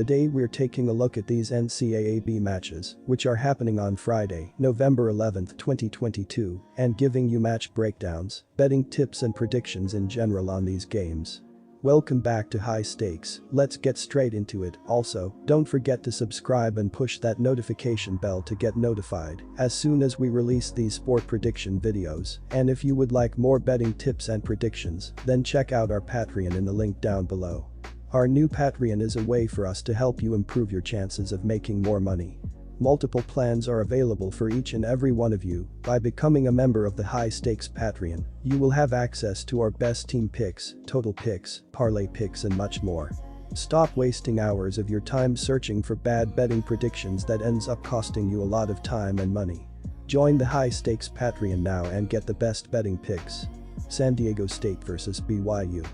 Today we're taking a look at these NCAAF matches, which are happening on Friday, November 11, 2022, and giving you match breakdowns, betting tips and predictions in general on these games. Welcome back to High Stakes, let's get straight into it. Also, don't forget to subscribe and push that notification bell to get notified as soon as we release these sport prediction videos, and if you would like more betting tips and predictions, then check out our Patreon in the link down below. Our new Patreon is a way for us to help you improve your chances of making more money. Multiple plans are available for each and every one of you. By becoming a member of the High Stakes Patreon, you will have access to our best team picks, total picks, parlay picks and much more. Stop wasting hours of your time searching for bad betting predictions that ends up costing you a lot of time and money. Join the High Stakes Patreon now and get the best betting picks. San Diego State vs BYU.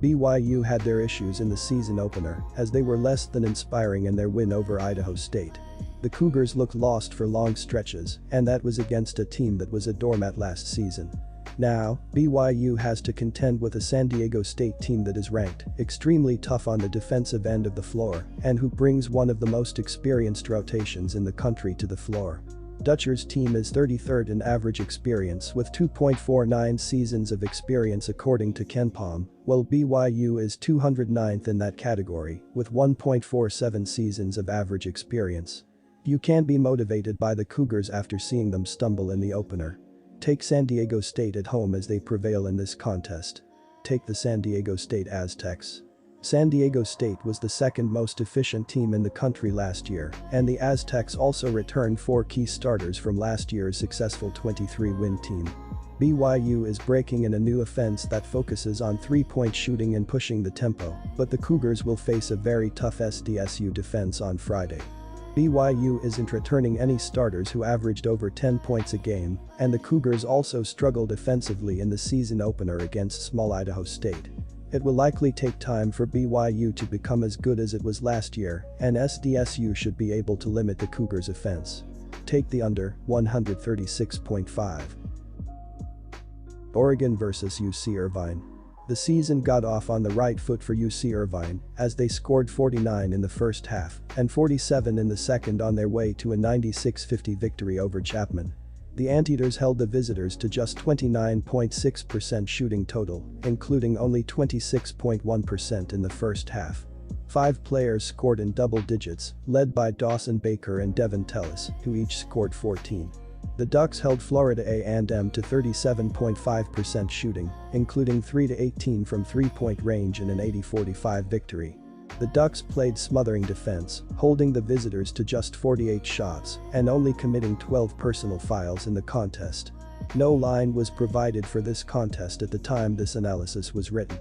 BYU had their issues in the season opener as they were less than inspiring in their win over Idaho State. The Cougars looked lost for long stretches, and that was against a team that was a doormat last season. Now, BYU has to contend with a San Diego State team that is ranked extremely tough on the defensive end of the floor and who brings one of the most experienced rotations in the country to the floor. Dutcher's team is 33rd in average experience with 2.49 seasons of experience according to KenPom, while BYU is 209th in that category with 1.47 seasons of average experience. You can be motivated by the Cougars after seeing them stumble in the opener. Take San Diego State at home as they prevail in this contest. Take the San Diego State Aztecs. San Diego State was the second most efficient team in the country last year, and the Aztecs also returned 4 key starters from last year's successful 23-win team. BYU is breaking in a new offense that focuses on three-point shooting and pushing the tempo, but the Cougars will face a very tough SDSU defense on Friday. BYU isn't returning any starters who averaged over 10 points a game, and the Cougars also struggled offensively in the season opener against small Idaho State. It will likely take time for BYU to become as good as it was last year, and SDSU should be able to limit the Cougars' offense. Take the under, 136.5. Oregon vs UC Irvine. The season got off on the right foot for UC Irvine as they scored 49 in the first half and 47 in the second on their way to a 96-50 victory over Chapman. The Anteaters held the visitors to just 29.6% shooting total, including only 26.1% in the first half. 5 players scored in double digits, led by Dawson Baker and Devin Tellis, who each scored 14. The Ducks held Florida A&M to 37.5% shooting, including 3-18 from three-point range in an 80-45 victory. The Ducks played smothering defense, holding the visitors to just 48 shots and only committing 12 personal fouls in the contest. No line was provided for this contest at the time this analysis was written.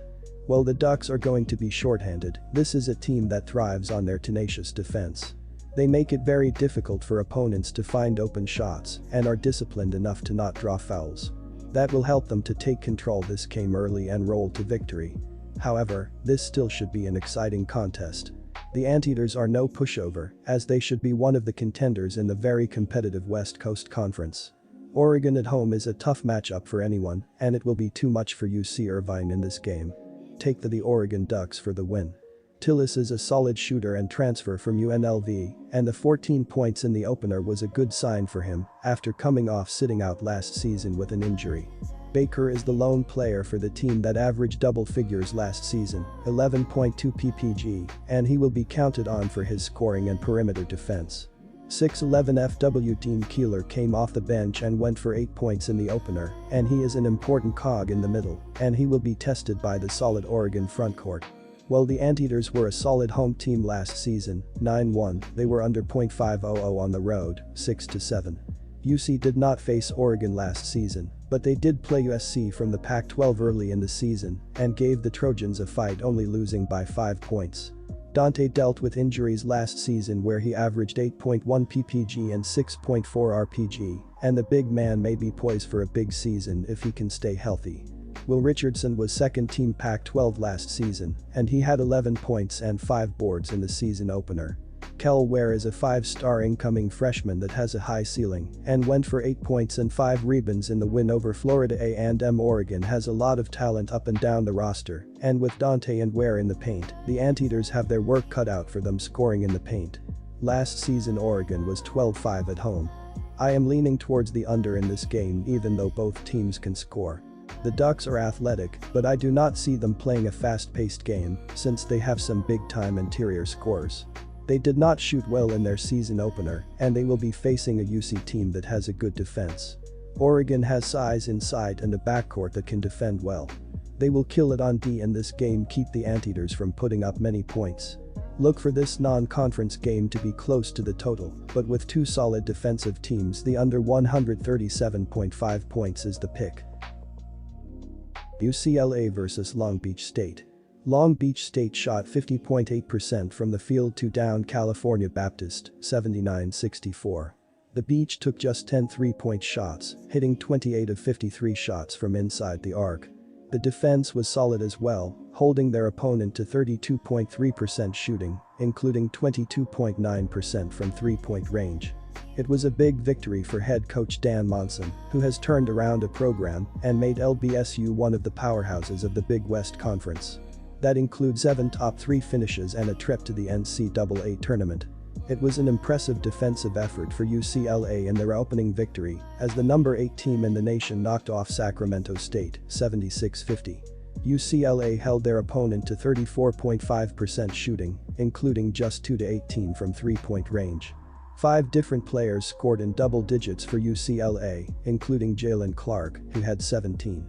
While the Ducks are going to be shorthanded, this is a team that thrives on their tenacious defense. They make it very difficult for opponents to find open shots and are disciplined enough to not draw fouls. That will help them to take control this game early and roll to victory. However, this still should be an exciting contest. The Anteaters are no pushover, as they should be one of the contenders in the very competitive West Coast Conference. Oregon at home is a tough matchup for anyone, and it will be too much for UC Irvine in this game. Take the Oregon Ducks for the win. Tillis is a solid shooter and transfer from UNLV, and the 14 points in the opener was a good sign for him after coming off sitting out last season with an injury. Baker is the lone player for the team that averaged double figures last season, 11.2 ppg, and he will be counted on for his scoring and perimeter defense. 6'11" FW Dean Keeler came off the bench and went for 8 points in the opener, and he is an important cog in the middle, and he will be tested by the solid Oregon frontcourt. While the Anteaters were a solid home team last season, 9-1, they were under .500 on the road, 6-7. UC did not face Oregon last season, but they did play USC from the Pac-12 early in the season and gave the Trojans a fight, only losing by 5 points. Dante dealt with injuries last season where he averaged 8.1 ppg and 6.4 rpg, and the big man may be poised for a big season if he can stay healthy. Will Richardson was second-team Pac-12 last season, and he had 11 points and 5 boards in the season opener. Kel Ware is a 5-star incoming freshman that has a high ceiling and went for 8 points and 5 rebounds in the win over Florida A&M. Oregon has a lot of talent up and down the roster, and with Dante and Ware in the paint, the Anteaters have their work cut out for them scoring in the paint. Last season Oregon was 12-5 at home. I am leaning towards the under in this game even though both teams can score. The Ducks are athletic, but I do not see them playing a fast-paced game since they have some big-time interior scorers. They did not shoot well in their season opener, and they will be facing a UC team that has a good defense. Oregon has size inside and a backcourt that can defend well. They will kill it on D in this game, keep the Anteaters from putting up many points. Look for this non-conference game to be close to the total, but with two solid defensive teams, the under 137.5 points is the pick. UCLA vs Long Beach State. Long Beach State shot 50.8% from the field to down California Baptist, 79-64. The Beach took just 10 3-point shots, hitting 28 of 53 shots from inside the arc. The defense was solid as well, holding their opponent to 32.3% shooting, including 22.9% from 3-point range. It was a big victory for head coach Dan Monson, who has turned around a program and made LBSU one of the powerhouses of the Big West Conference. That includes 7 top 3 finishes and a trip to the NCAA tournament. It was an impressive defensive effort for UCLA in their opening victory, as the number 8 team in the nation knocked off Sacramento State, 76-50. UCLA held their opponent to 34.5% shooting, including just 2-18 from 3-point range. 5 different players scored in double digits for UCLA, including Jalen Clark, who had 17.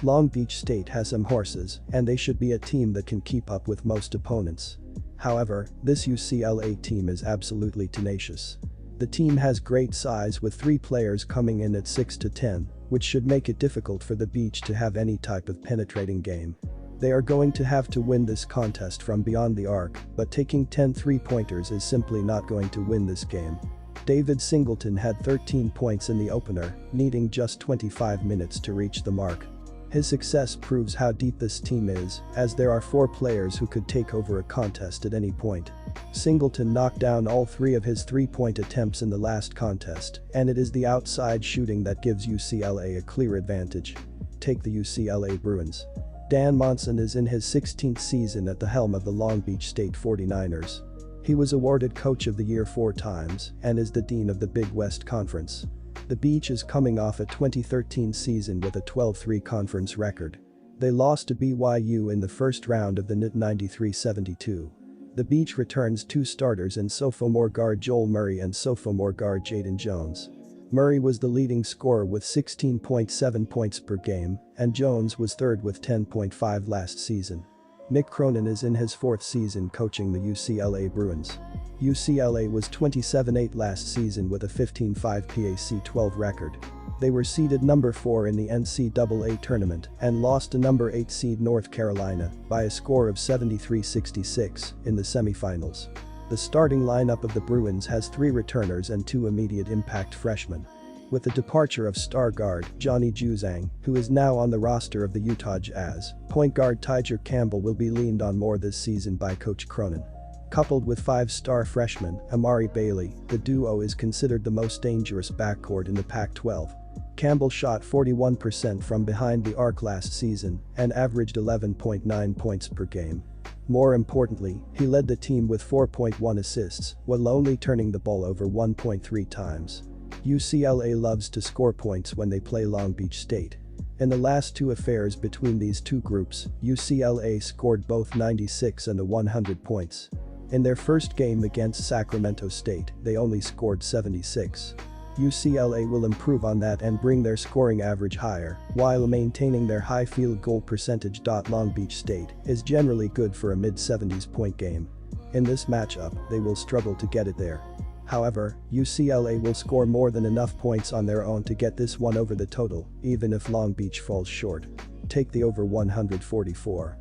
Long Beach State has some horses, and they should be a team that can keep up with most opponents. However, this UCLA team is absolutely tenacious. The team has great size with 3 players coming in at 6'10", which should make it difficult for the Beach to have any type of penetrating game. They are going to have to win this contest from beyond the arc, but taking 10 3-pointers is simply not going to win this game. David Singleton had 13 points in the opener, needing just 25 minutes to reach the mark. His success proves how deep this team is, as there are 4 players who could take over a contest at any point. Singleton knocked down all 3 of his 3-point attempts in the last contest, and it is the outside shooting that gives UCLA a clear advantage. Take the UCLA Bruins. Dan Monson is in his 16th season at the helm of the Long Beach State 49ers. He was awarded Coach of the Year 4 times and is the Dean of the Big West Conference. The Beach is coming off a 2013 season with a 12-3 conference record. They lost to BYU in the first round of the NCAA 93-72. The Beach returns 2 starters in sophomore guard Joel Murray and sophomore guard Jaden Jones. Murray was the leading scorer with 16.7 points per game, and Jones was third with 10.5 last season. Mick Cronin is in his 4th season coaching the UCLA Bruins. UCLA was 27-8 last season with a 15-5 PAC-12 record. They were seeded number 4 in the NCAA tournament and lost to number 8 seed North Carolina by a score of 73-66 in the semifinals. The starting lineup of the Bruins has 3 returners and 2 immediate impact freshmen. With the departure of star guard Johnny Juzang, who is now on the roster of the Utah Jazz, point guard Tyger Campbell will be leaned on more this season by Coach Cronin. Coupled with 5-star freshman Amari Bailey, the duo is considered the most dangerous backcourt in the Pac-12. Campbell shot 41% from behind the arc last season and averaged 11.9 points per game. More importantly, he led the team with 4.1 assists while only turning the ball over 1.3 times. UCLA loves to score points when they play Long Beach State. In the last 2 affairs between these 2 groups, UCLA scored both 96 and 100 points. In their first game against Sacramento State, they only scored 76. UCLA will improve on that and bring their scoring average higher, while maintaining their high field goal percentage. Long Beach State is generally good for a mid-70s point game. In this matchup, they will struggle to get it there. However, UCLA will score more than enough points on their own to get this one over the total, even if Long Beach falls short. Take the over 144.